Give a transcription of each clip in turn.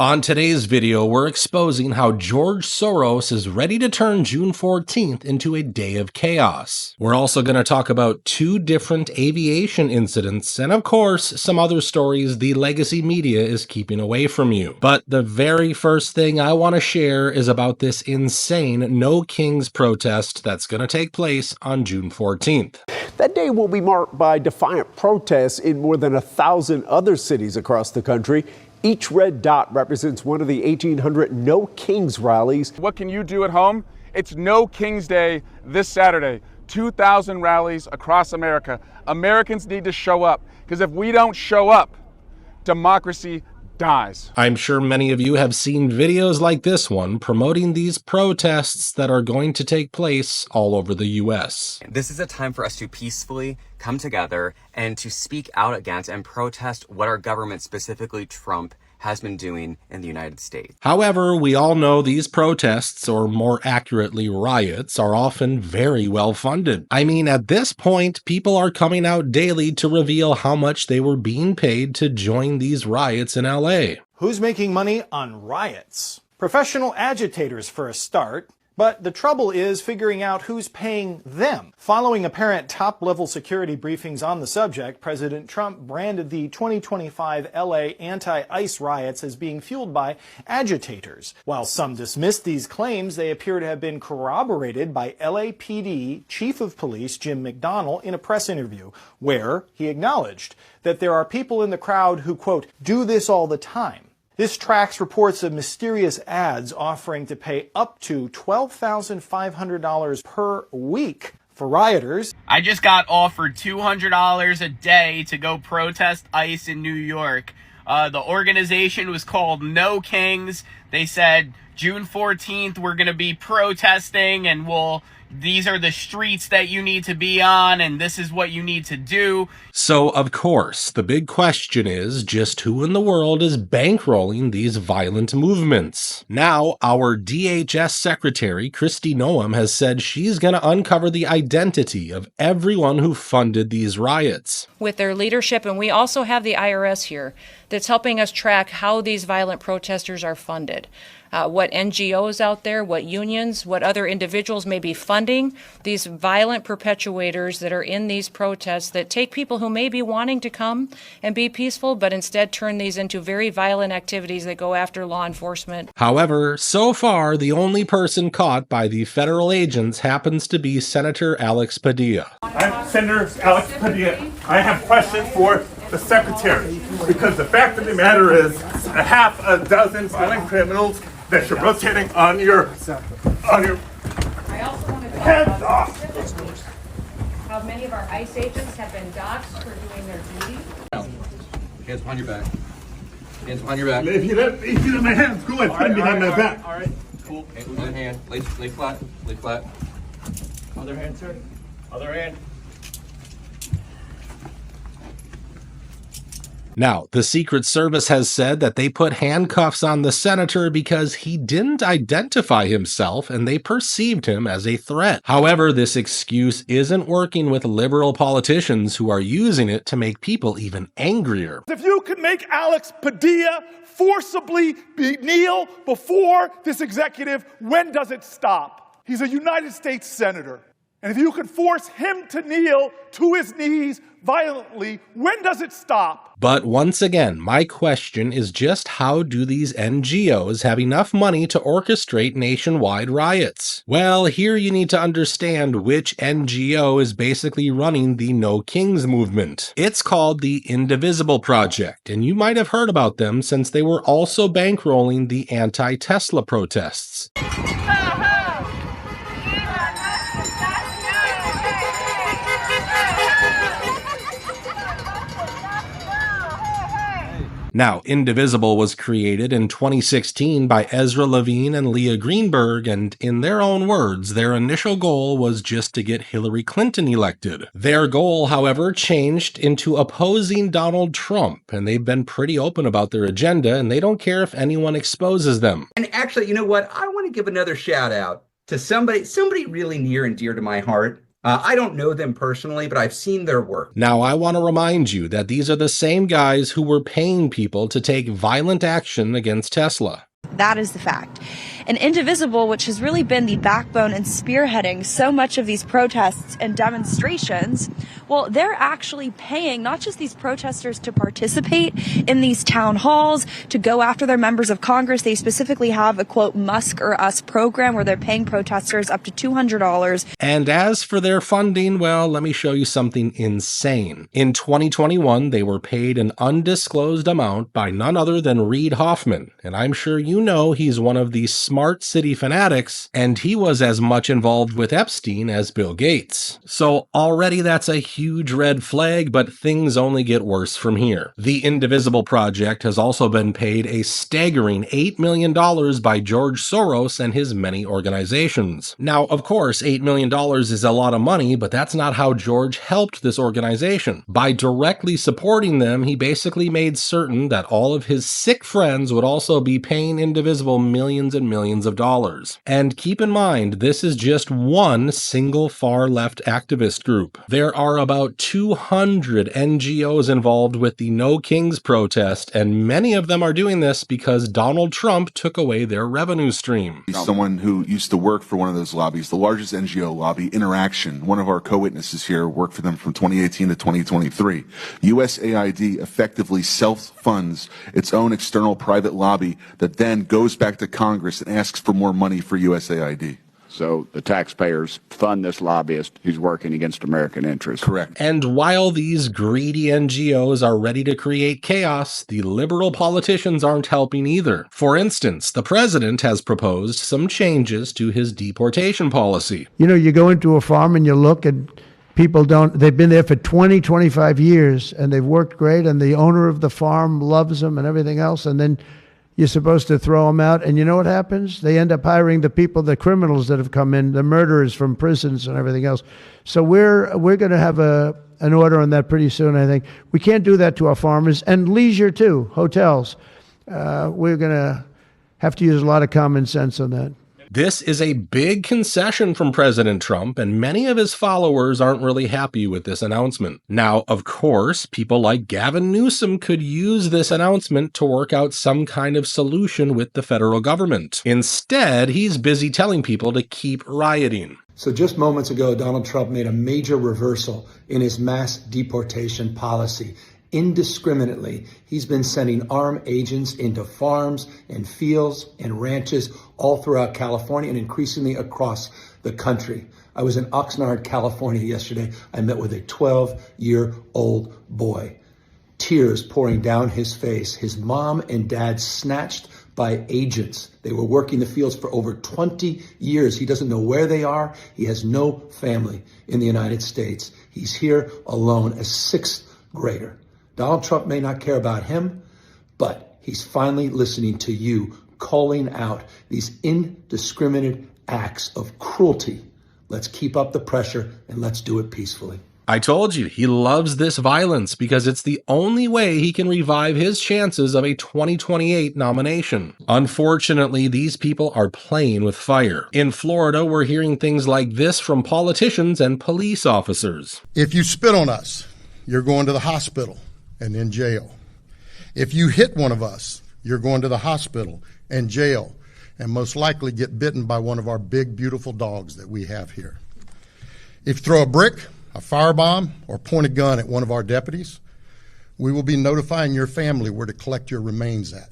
On today's video, we're exposing how George Soros is ready to turn June 14th into a day of chaos. We're also going to talk about two different aviation incidents, and of course, some other stories the legacy media is keeping away from you. But the very first thing I want to share is about this insane No Kings protest that's going to take place on June 14th. That day will be marked by defiant protests in more than 1,000 other cities across the country. Each red dot represents one of the 1,800 No Kings rallies. What can you do at home? It's No Kings Day this Saturday. 2,000 rallies across America. Americans need to show up, because if we don't show up, democracy dies. I'm sure many of you have seen videos like this one promoting these protests that are going to take place all over the US. This is a time for us to peacefully come together and to speak out against and protest what our government, specifically Trump, has been doing in the United States. However, we all know these protests, or more accurately riots, are often very well funded. I mean, at this point, people are coming out daily to reveal how much they were being paid to join these riots in LA. Who's making money on riots? Professional agitators for a start. But the trouble is figuring out who's paying them. Following apparent top-level security briefings on the subject, President Trump branded the 2025 LA anti-ICE riots as being fueled by agitators. While some dismissed these claims, they appear to have been corroborated by LAPD Chief of Police Jim McDonnell in a press interview, where he acknowledged that there are people in the crowd who, quote, do this all the time. This tracks reports of mysterious ads offering to pay up to $12,500 per week for rioters. I just got offered $200 a day to go protest ICE in New York. The organization was called No Kings. They said June 14th we're going to be protesting, and these are the streets that you need to be on, and this is what you need to do. So, of course, the big question is just who in the world is bankrolling these violent movements? Now, our DHS Secretary, Kristi Noem, has said she's going to uncover the identity of everyone who funded these riots. With their leadership, and we also have the IRS here that's helping us track how these violent protesters are funded. What NGOs out there, what unions, what other individuals may be funding these violent perpetuators that are in these protests that take people who may be wanting to come and be peaceful, but instead turn these into very violent activities that go after law enforcement. However, so far, the only person caught by the federal agents happens to be Senator Alex Padilla. I'm Senator Alex Padilla. I have questions for the Secretary, because the fact of the matter is a half a dozen violent criminals that you're rotating on your I also want to heads off. How many of our ICE agents have been doxxed for doing their duty? Hands behind your back. Hands behind your back. If you let my hands go and put behind my back. All right. Cool. Other hand. Lay flat. Lay flat. Other hand, sir. Other hand. Now, the Secret Service has said that they put handcuffs on the senator because he didn't identify himself and they perceived him as a threat. However, this excuse isn't working with liberal politicians who are using it to make people even angrier. If you could make Alex Padilla forcibly kneel before this executive, when does it stop? He's a United States senator. And if you could force him to kneel to his knees violently, when does it stop? But once again, my question is just how do these NGOs have enough money to orchestrate nationwide riots? Well, here you need to understand which NGO is basically running the No Kings movement. It's called the Indivisible Project, and you might have heard about them since they were also bankrolling the anti-Tesla protests. Now, Indivisible was created in 2016 by Ezra Levine and Leah Greenberg, and in their own words, their initial goal was just to get Hillary Clinton elected. Their goal, however, changed into opposing Donald Trump, and they've been pretty open about their agenda, and they don't care if anyone exposes them. And actually, you know what? I want to give another shout out to somebody really near and dear to my heart. I don't know them personally, but I've seen their work. Now, I want to remind you that these are the same guys who were paying people to take violent action against Tesla. That is the fact. And Indivisible, which has really been the backbone and spearheading so much of these protests and demonstrations, well, they're actually paying not just these protesters to participate in these town halls, to go after their members of Congress. They specifically have a, quote, Musk or Us program where they're paying protesters up to $200. And as for their funding, well, let me show you something insane. In 2021, they were paid an undisclosed amount by none other than Reid Hoffman. And I'm sure you know he's one of the smart city fanatics, and he was as much involved with Epstein as Bill Gates. So already that's a huge red flag, but things only get worse from here. The Indivisible Project has also been paid a staggering $8 million by George Soros and his many organizations. Now, of course, $8 million is a lot of money, but that's not how George helped this organization. By directly supporting them, he basically made certain that all of his sick friends would also be paying Indivisible millions and millions of dollars. And keep in mind, this is just one single far-left activist group. There are about 200 NGOs involved with the No Kings protest, and many of them are doing this because Donald Trump took away their revenue stream. Someone who used to work for one of those lobbies, the largest NGO lobby, Interaction, one of our co-witnesses here worked for them from 2018 to 2023. USAID effectively self-funds its own external private lobby that then goes back to Congress and asks for more money for USAID. So the taxpayers fund this lobbyist who's working against American interests. Correct. And while these greedy NGOs are ready to create chaos, the liberal politicians aren't helping either. For instance, the president has proposed some changes to his deportation policy. You know, you go into a farm and you look and they've been there for 20, 25 years and they've worked great and the owner of the farm loves them and everything else, and then you're supposed to throw them out, and you know what happens? They end up hiring the people, the criminals that have come in, the murderers from prisons and everything else. So we're going to have an order on that pretty soon, I think. We can't do that to our farmers, and leisure too, hotels. We're going to have to use a lot of common sense on that. This is a big concession from President Trump, and many of his followers aren't really happy with this announcement. Now, of course, people like Gavin Newsom could use this announcement to work out some kind of solution with the federal government. Instead, he's busy telling people to keep rioting. So just moments ago, Donald Trump made a major reversal in his mass deportation policy. Indiscriminately, he's been sending armed agents into farms and fields and ranches all throughout California and increasingly across the country. I was in Oxnard, California yesterday. I met with a 12-year-old boy, tears pouring down his face. His mom and dad snatched by agents. They were working the fields for over 20 years. He doesn't know where they are. He has no family in the United States. He's here alone, a sixth grader. Donald Trump may not care about him, but he's finally listening to you, calling out these indiscriminate acts of cruelty. Let's keep up the pressure and let's do it peacefully. I told you, he loves this violence because it's the only way he can revive his chances of a 2028 nomination. Unfortunately, these people are playing with fire. In Florida, we're hearing things like this from politicians and police officers. If you spit on us, you're going to the hospital and in jail. If you hit one of us, you're going to the hospital and jail, and most likely get bitten by one of our big, beautiful dogs that we have here. If you throw a brick, a firebomb, or point a gun at one of our deputies, we will be notifying your family where to collect your remains at,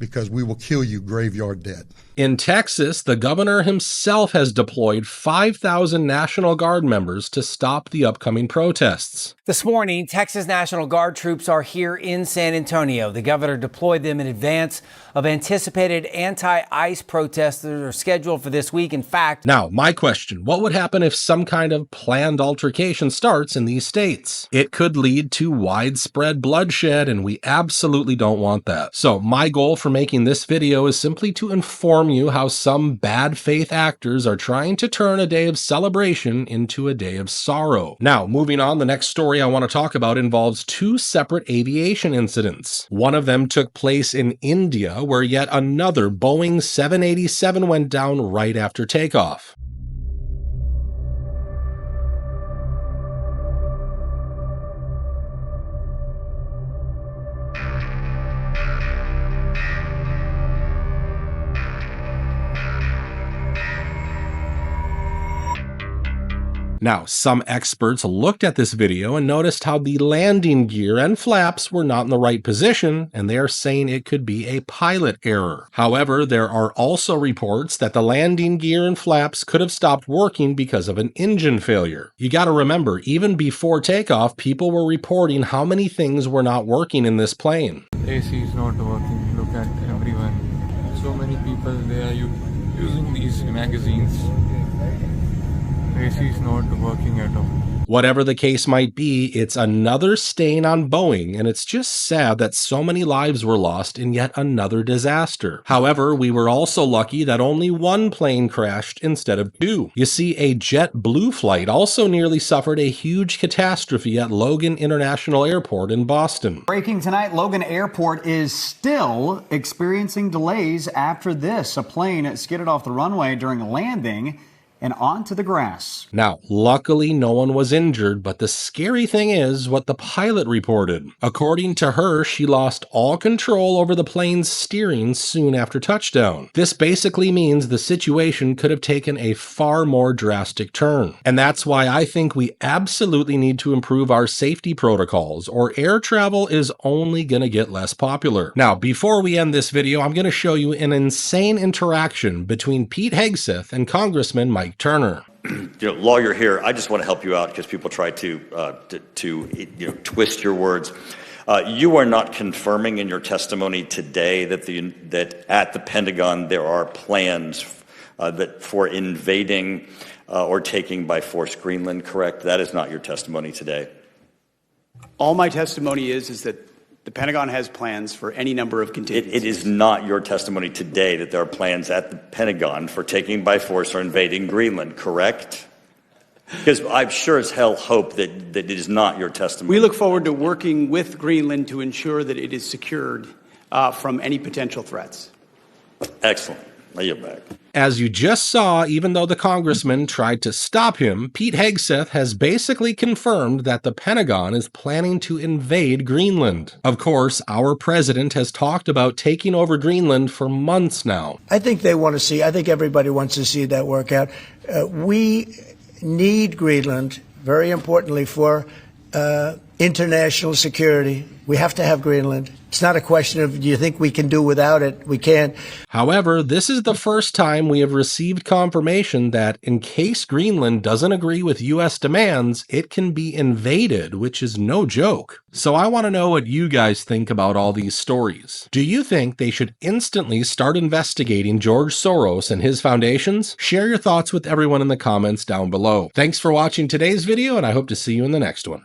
because we will kill you graveyard dead. In Texas, the governor himself has deployed 5,000 National Guard members to stop the upcoming protests. This morning, Texas National Guard troops are here in San Antonio. The governor deployed them in advance of anticipated anti-ICE protests that are scheduled for this week. In fact, now, my question, what would happen if some kind of planned altercation starts in these states? It could lead to widespread bloodshed, and we absolutely don't want that. So my goal for making this video is simply to inform you how some bad faith actors are trying to turn a day of celebration into a day of sorrow. Now, moving on, the next story I want to talk about involves two separate aviation incidents. One of them took place in India, where yet another Boeing 787 went down right after takeoff. Now, some experts looked at this video and noticed how the landing gear and flaps were not in the right position, and they are saying it could be a pilot error. However, there are also reports that the landing gear and flaps could have stopped working because of an engine failure. You gotta remember, even before takeoff, people were reporting how many things were not working in this plane. AC is not working. Look at everyone. So many people, they are using these magazines. AC is not working at all. Whatever the case might be, it's another stain on Boeing, and it's just sad that so many lives were lost in yet another disaster. However, we were also lucky that only one plane crashed instead of two. You see, a JetBlue flight also nearly suffered a huge catastrophe at Logan International Airport in Boston. Breaking tonight, Logan Airport is still experiencing delays after this. A plane skidded off the runway during landing and onto the grass. Now, luckily no one was injured, but the scary thing is what the pilot reported. According to her, she lost all control over the plane's steering soon after touchdown. This basically means the situation could have taken a far more drastic turn. And that's why I think we absolutely need to improve our safety protocols, or air travel is only gonna get less popular. Now, before we end this video, I'm gonna show you an insane interaction between Pete Hegseth and Congressman Mike Turner. Lawyer here, I just want to help you out because people try to twist your words. You are not confirming in your testimony today that at the Pentagon there are plans for invading or taking by force Greenland, correct? That is not your testimony today. All my testimony is that the Pentagon has plans for any number of contingencies. It is not your testimony today that there are plans at the Pentagon for taking by force or invading Greenland, correct? Because I'm sure as hell hope that it is not your testimony. We look forward to working with Greenland to ensure that it is secured from any potential threats. Excellent. Now you're back. As you just saw, even though the congressman tried to stop him, Pete Hegseth has basically confirmed that the Pentagon is planning to invade Greenland. Of course, our president has talked about taking over Greenland for months now. I think everybody wants to see that work out. We need Greenland, very importantly, for international security. We have to have Greenland. It's not a question of, do you think we can do without it? We can't. However, this is the first time we have received confirmation that in case Greenland doesn't agree with U.S. demands, it can be invaded, which is no joke. So I want to know what you guys think about all these stories. Do you think they should instantly start investigating George Soros and his foundations? Share your thoughts with everyone in the comments down below. Thanks for watching today's video, and I hope to see you in the next one.